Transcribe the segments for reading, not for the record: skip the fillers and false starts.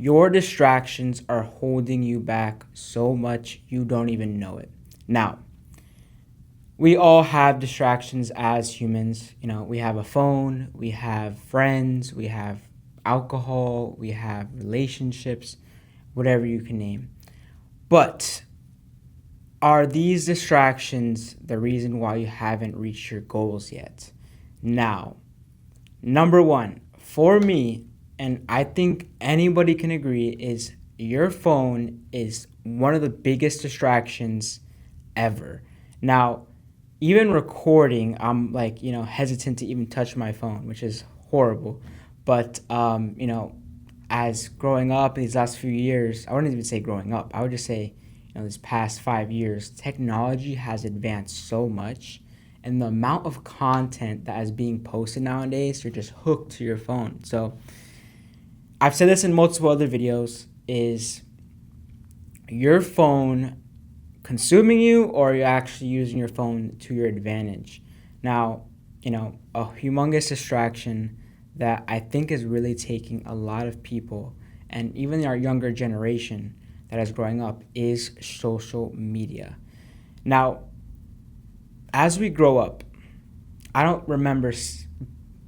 Your distractions are holding you back so much you don't even know it. Now, we all have distractions as humans. We have a phone, we have friends, we have alcohol, we have relationships, whatever you can name. But are these distractions the reason why you haven't reached your goals yet? Now, number one, for me, and I think anybody can agree, is your phone is one of the biggest distractions ever. Now, even recording, I'm like, hesitant to even touch my phone, which is horrible. But, as growing up in these last few years, I wouldn't even say growing up, I would just say, this past 5 years, technology has advanced so much. And the amount of content that is being posted nowadays, you're just hooked to your phone. So I've said this in multiple other videos, is your phone consuming you, or you're actually using your phone to your advantage? Now, a humongous distraction that I think is really taking a lot of people, and even our younger generation that is growing up, is social media. Now, as we grow up, I don't remember,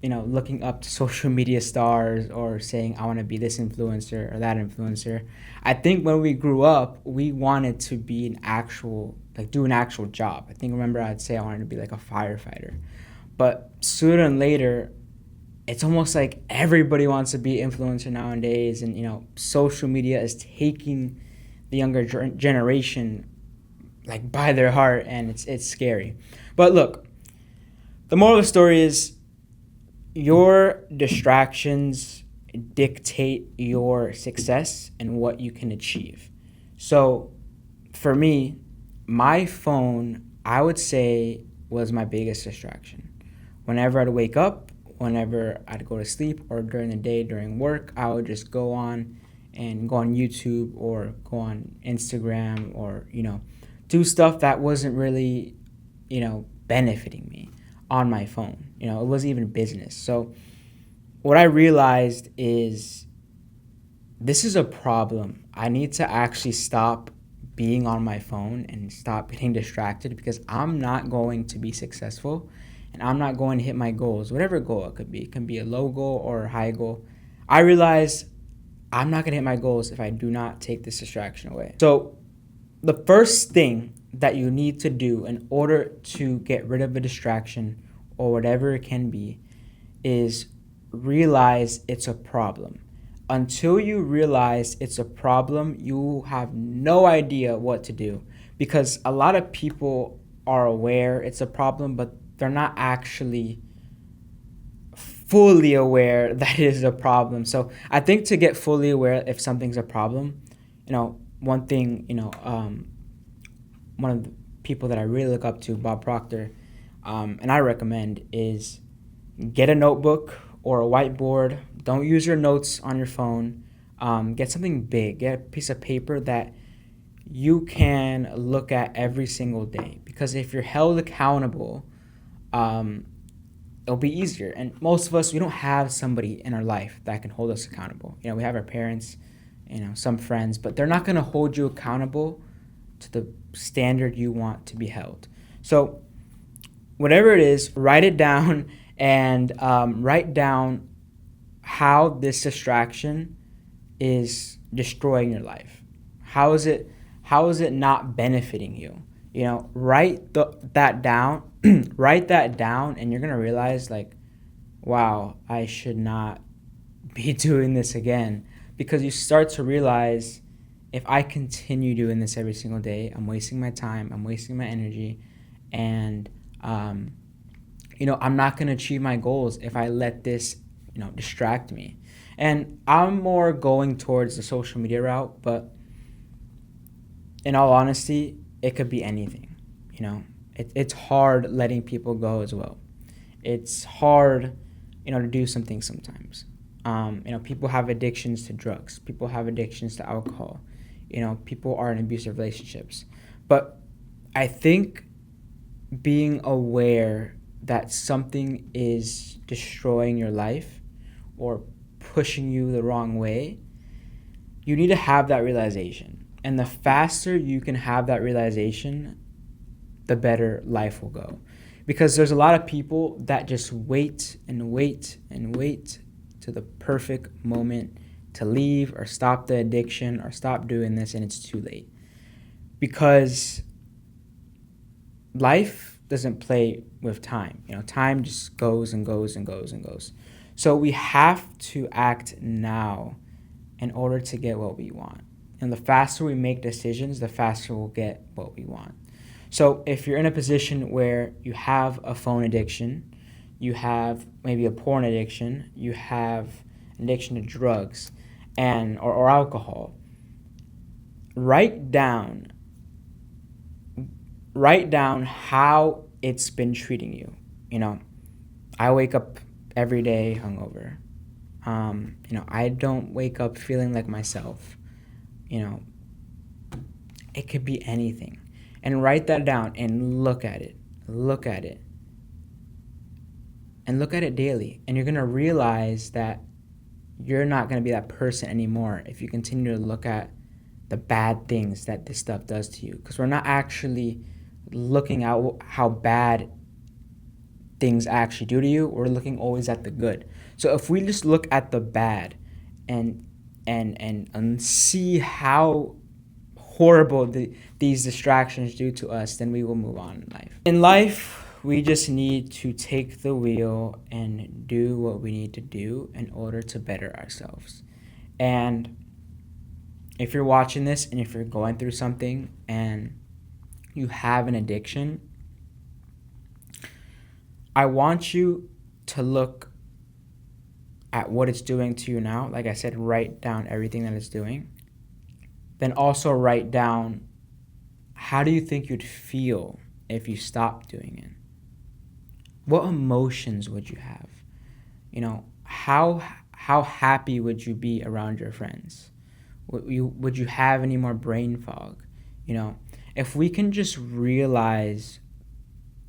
looking up to social media stars or saying, I want to be this influencer or that influencer. I think when we grew up, we wanted to be do an actual job. Remember, I'd say I wanted to be like a firefighter. But sooner and later, it's almost like everybody wants to be an influencer nowadays. And, social media is taking the younger generation like by their heart, and it's scary. But look, the moral of the story is your distractions dictate your success and what you can achieve. So for me, my phone, I would say, was my biggest distraction. Whenever I'd wake up, whenever I'd go to sleep, or during the day during work, I would just go on YouTube or go on Instagram, or do stuff that wasn't really benefiting me on my phone. It wasn't even business. So what I realized is this is a problem. I need to actually stop being on my phone and stop getting distracted, because I'm not going to be successful, and I'm not going to hit my goals, whatever goal it could be. It can be a low goal or a high goal. I realize I'm not going to hit my goals if I do not take this distraction away. So the first thing that you need to do in order to get rid of a distraction, or whatever it can be, is realize it's a problem. Until you realize it's a problem, you have no idea what to do, because a lot of people are aware it's a problem, but they're not actually fully aware that it is a problem. So I think to get fully aware if something's a problem, one thing, one of the people that I really look up to, Bob Proctor, and I recommend, is get a notebook or a whiteboard. Don't use your notes on your phone. Get something big. Get a piece of paper that you can look at every single day. Because if you're held accountable, it'll be easier. And most of us, we don't have somebody in our life that can hold us accountable. We have our parents, some friends, but they're not going to hold you accountable to the standard you want to be held. So whatever it is, write it down, and write down how this distraction is destroying your life. How is it not benefiting you? Write that down. Write that down, and you're gonna realize, like, wow, I should not be doing this again. Because you start to realize, if I continue doing this every single day, I'm wasting my time, I'm wasting my energy, and I'm not gonna achieve my goals if I let this distract me. And I'm more going towards the social media route, but in all honesty, it could be anything. It's hard letting people go as well. It's hard, to do something sometimes. People have addictions to drugs. People have addictions to alcohol. People are in abusive relationships. But I think being aware that something is destroying your life or pushing you the wrong way you need to have that realization. And the faster you can have that realization, the better life will go. Because there's a lot of people that just wait and wait and wait to the perfect moment to leave or stop the addiction or stop doing this, and it's too late. Because life doesn't play with time. Time just goes and goes and goes and goes. So we have to act now in order to get what we want. And the faster we make decisions, the faster we'll get what we want. So if you're in a position where you have a phone addiction, you have maybe a porn addiction, you have an addiction to drugs or alcohol, write down how it's been treating you. I wake up every day hungover. I don't wake up feeling like myself. It could be anything. And write that down and look at it. And look at it daily. And you're going to realize that you're not going to be that person anymore if you continue to look at the bad things that this stuff does to you. Because we're not actually looking at how bad things actually do to you. We're looking always at the good. So if we just look at the bad and see how horrible these distractions do to us, then we will move on in life. In life, we just need to take the wheel and do what we need to do in order to better ourselves. And if you're watching this and if you're going through something and you have an addiction, I want you to look at what it's doing to you now. Like I said, write down everything that it's doing. Then also write down, how do you think you'd feel if you stopped doing it? What emotions would you have? How happy would you be around your friends? Would you have any more brain fog? If we can just realize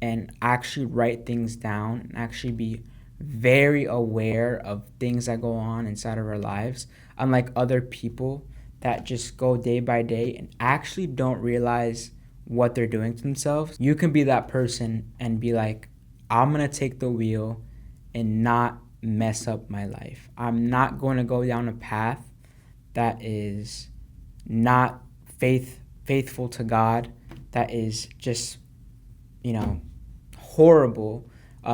and actually write things down and actually be very aware of things that go on inside of our lives, unlike other people that just go day by day and actually don't realize what they're doing to themselves, you can be that person and be like, I'm going to take the wheel and not mess up my life. I'm not going to go down a path that is not faithful to God, that is just, horrible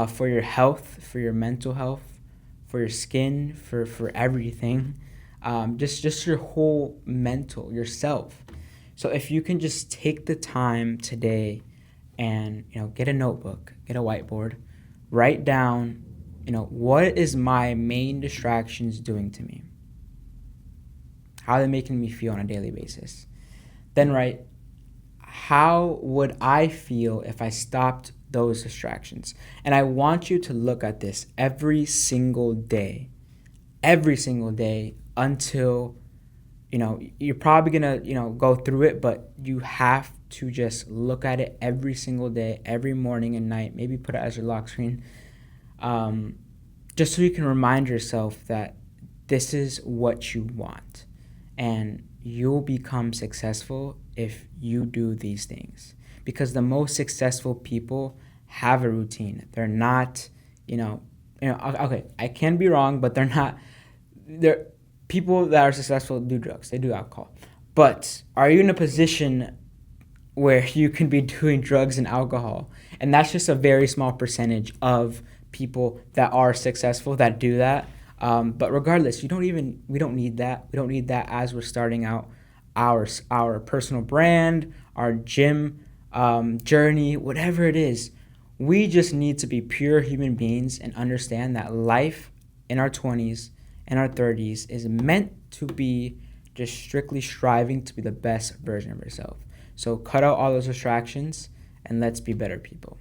for your health, for your mental health, for your skin, for everything. Just your whole mental, yourself. So if you can just take the time today and, get a notebook, get a whiteboard, write down, what is my main distractions doing to me? How are they making me feel on a daily basis? Then write, how would I feel if I stopped those distractions? And I want you to look at this every single day until, you're probably going to, go through it, but you have to just look at it every single day, every morning and night, maybe put it as your lock screen, just so you can remind yourself that this is what you want. And you'll become successful if you do these things. Because the most successful people have a routine. They're not, okay, I can be wrong, but they're people that are successful do drugs, they do alcohol. But are you in a position where you can be doing drugs and alcohol? And that's just a very small percentage of people that are successful that do that. But regardless, we don't need that. We don't need that as we're starting out our personal brand, our gym journey, whatever it is. We just need to be pure human beings and understand that life in our 20s and our 30s is meant to be just strictly striving to be the best version of yourself. So cut out all those distractions and let's be better people.